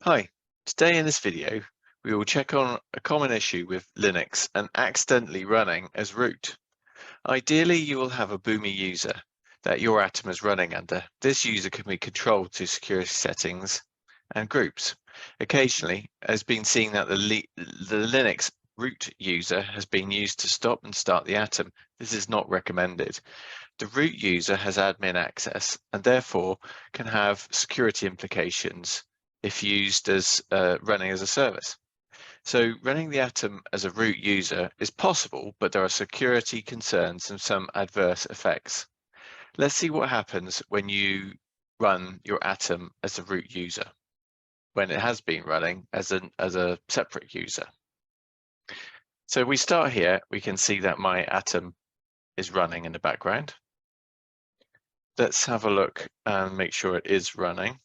Hi, today in this video, we will check on a common issue with Linux and accidentally running as root. Ideally, you will have a Boomi user that your atom is running under. This user can be controlled to security settings and groups. Occasionally, has been seen that the Linux root user has been used to stop and start the atom. This is not recommended. The root user has admin access and therefore can have security implications if used as running as a service. So running the atom as a root user is possible, but there are security concerns and some adverse effects. Let's see what happens when you run your atom as a root user, when it has been running as a separate user. So we start here, we can see that my atom is running in the background. Let's have a look and make sure it is running.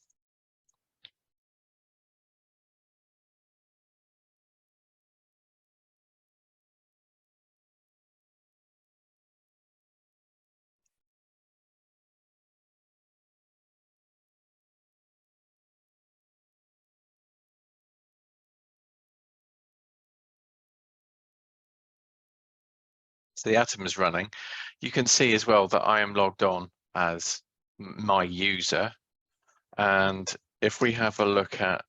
So the atom is running. You can see as well that I am logged on as my user. And if we have a look at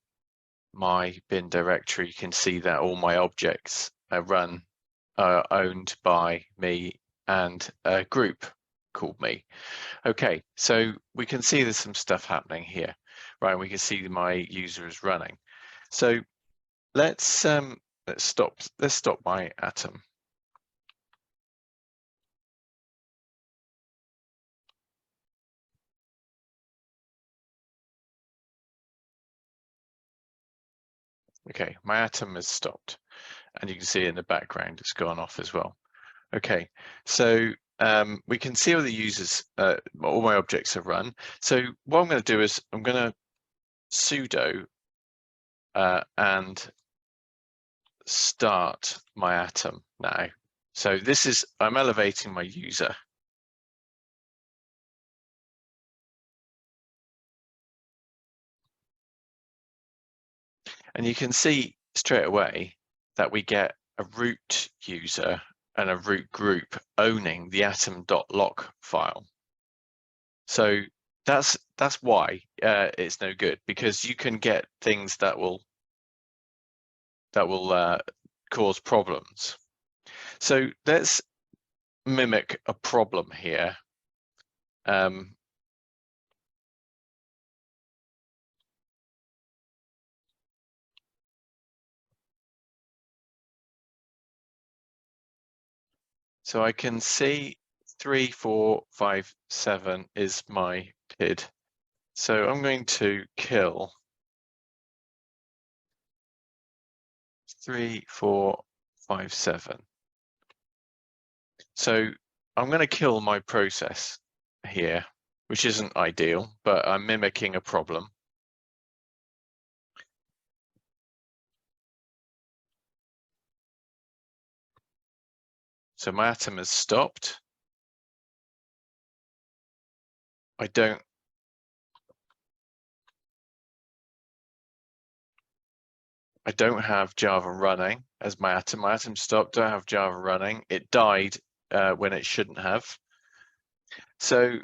my bin directory, you can see that all my objects are owned by me and a group called me. Okay, so we can see there's some stuff happening here, right? We can see my user is running. So let's stop my atom. Okay, my atom has stopped, and you can see in the background it's gone off as well. Okay, so we can see all the users, all my objects have run. So what I'm going to do is I'm going to sudo and start my atom now. So this is, I'm elevating my user. And you can see straight away that we get a root user and a root group owning the atom.lock file. So that's why it's no good, because you can get things that will cause problems. So let's mimic a problem here. So I can see 3, 4, 5, 7 is my PID. So I'm going to kill 3, 4, 5, 7. So I'm going to kill my process here, which isn't ideal, but I'm mimicking a problem. So my atom has stopped. I don't have Java running as my atom. My atom stopped, don't have Java running. It died when it shouldn't have. So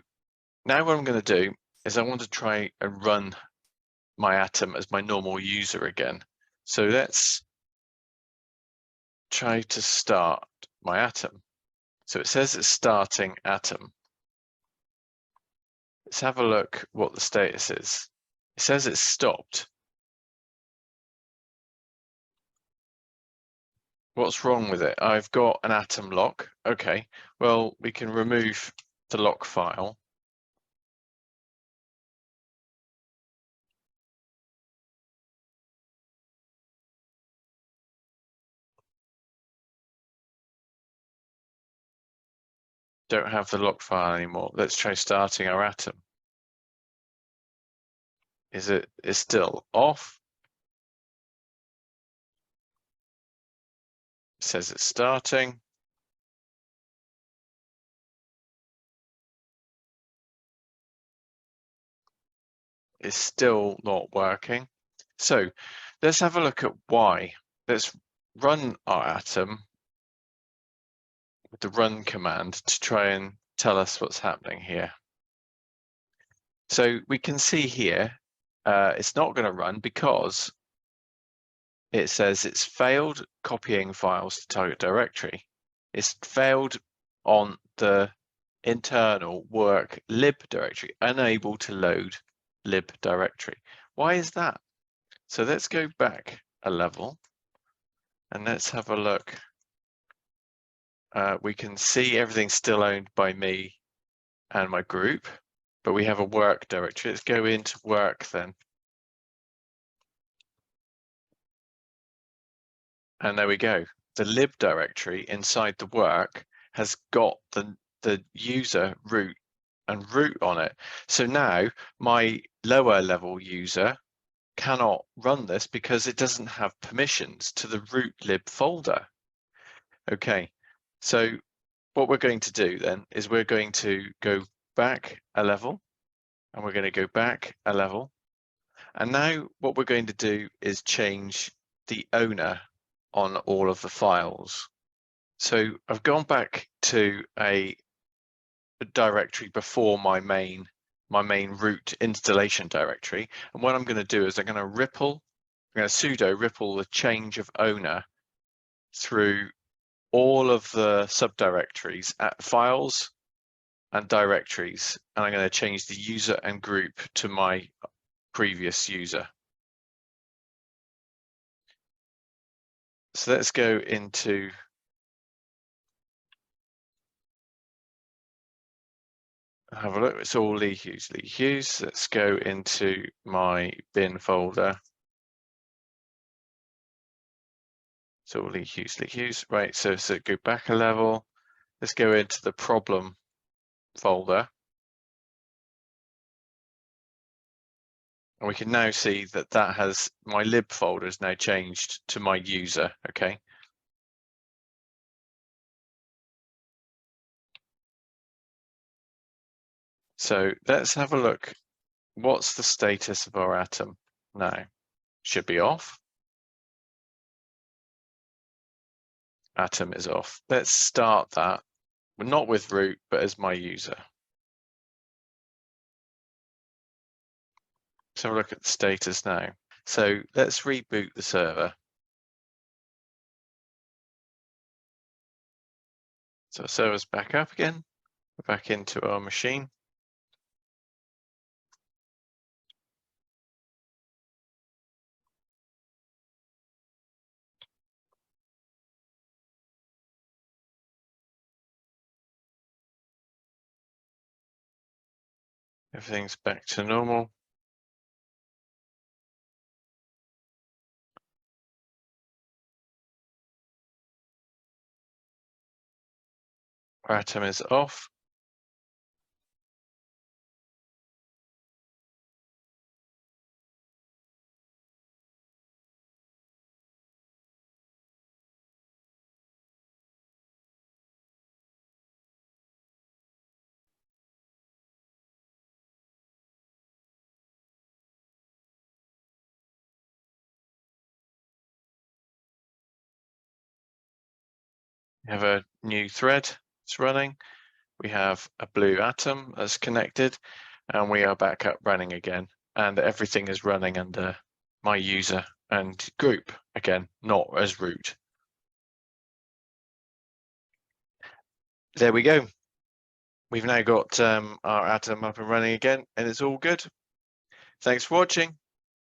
now what I'm going to do is I want to try and run my atom as my normal user again. So let's try to start my atom. So it says it's starting atom. Let's have a look what the status is. It says it's stopped. What's wrong with it? I've got an atom lock. Okay, well, we can remove the lock file. Don't have the lock file anymore. Let's try starting our atom. It's still off. It says it's starting. It's still not working. So let's have a look at why. Let's run our atom with the run command to try and tell us what's happening here. So we can see here, it's not going to run because it says it's failed copying files to target directory. It's failed on the internal work lib directory, unable to load lib directory. Why is that? So let's go back a level and let's have a look. We can see everything's still owned by me and my group, but we have a work directory. Let's go into work then. And there we go. The lib directory inside the work has got the user root and root on it. So now my lower level user cannot run this because it doesn't have permissions to the root lib folder. Okay, so what we're going to do then is we're going to go back a level and we're going to go back a level. And now what we're going to do is change the owner on all of the files. So I've gone back to a directory before my main root installation directory. And what I'm going to do is I'm going to sudo ripple the change of owner through all of the subdirectories at files and directories. And I'm going to change the user and group to my previous user. So let's go into have a look. It's all Lee Hughes. Let's go into my bin folder. It's all Lee Hughes. Right, so go back a level. Let's go into the problem folder. And we can now see that has my lib folder is now changed to my user, okay? So let's have a look. What's the status of our atom now? Should be off. Atom is off. Let's start that, but not with root, but as my user. So have a look at the status now. So let's reboot the server. So our server's back up again. We're back into our machine. Everything's back to normal. Our atom is off. We have a new thread that's running. We have a blue atom that's connected, and we are back up running again. And everything is running under my user and group again, not as root. There we go. We've now got our atom up and running again, and it's all good. Thanks for watching.